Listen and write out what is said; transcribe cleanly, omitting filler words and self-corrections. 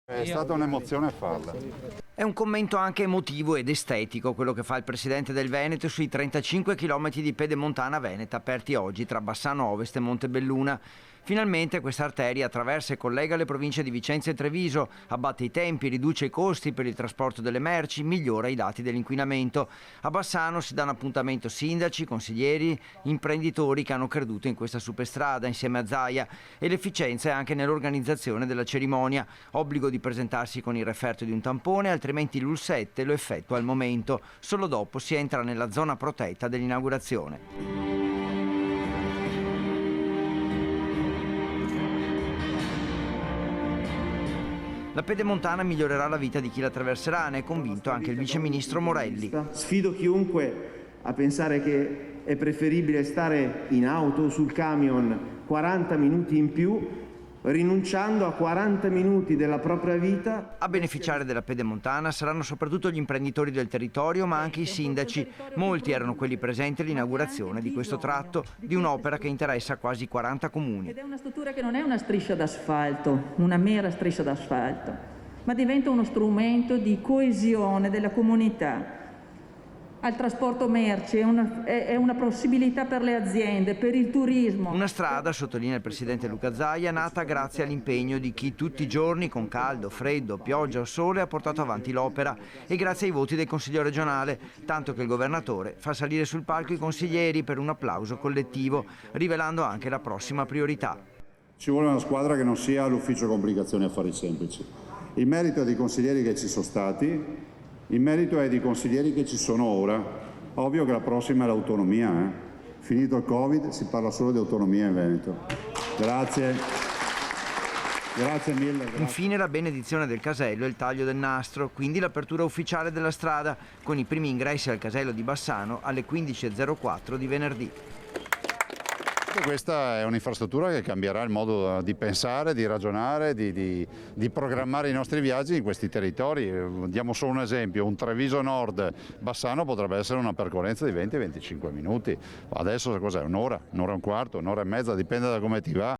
È stata un'emozione farla. È un commento anche emotivo ed estetico quello che fa il presidente del Veneto sui 35 km di pedemontana veneta aperti oggi tra Bassano Ovest e Montebelluna. Finalmente questa arteria attraversa e collega le province di Vicenza e Treviso, abbatte i tempi, riduce i costi per il trasporto delle merci, migliora i dati dell'inquinamento. A Bassano si danno appuntamento sindaci, consiglieri, imprenditori che hanno creduto in questa superstrada insieme a Zaia, e l'efficienza è anche nell'organizzazione della cerimonia. Obbligo di presentarsi con il referto di un tampone, altrimenti l'UL7 lo effettua al momento. Solo dopo si entra nella zona protetta dell'inaugurazione. La pedemontana migliorerà la vita di chi la attraverserà, ne è convinto anche il viceministro Morelli. Sfido chiunque a pensare che è preferibile stare in auto o sul camion 40 minuti in più, rinunciando a 40 minuti della propria vita. A beneficiare della pedemontana saranno soprattutto gli imprenditori del territorio, ma anche i sindaci. Molti erano quelli presenti all'inaugurazione di questo tratto, di un'opera che interessa quasi 40 comuni. Ed è una struttura che non è una striscia d'asfalto, una mera striscia d'asfalto, ma diventa uno strumento di coesione della comunità. Al trasporto merci, è una possibilità per le aziende, per il turismo. Una strada, sottolinea il presidente Luca Zaia, nata grazie all'impegno di chi tutti i giorni, con caldo, freddo, pioggia o sole, ha portato avanti l'opera, e grazie ai voti del Consiglio regionale, tanto che il governatore fa salire sul palco i consiglieri per un applauso collettivo, rivelando anche la prossima priorità. Ci vuole una squadra che non sia l'ufficio complicazioni e affari semplici. Il merito è dei consiglieri che ci sono stati. Il merito è di consiglieri che ci sono ora. Ovvio che la prossima è l'autonomia. Finito il Covid si parla solo di autonomia in Veneto. Grazie. Grazie mille. Grazie. Infine la benedizione del casello e il taglio del nastro, quindi l'apertura ufficiale della strada, con i primi ingressi al casello di Bassano alle 15.04 di venerdì. Questa è un'infrastruttura che cambierà il modo di pensare, di ragionare, di programmare i nostri viaggi in questi territori. Diamo solo un esempio: un Treviso Nord-Bassano potrebbe essere una percorrenza di 20-25 minuti. Adesso cos'è? Un'ora e un quarto, un'ora e mezza, dipende da come ti va.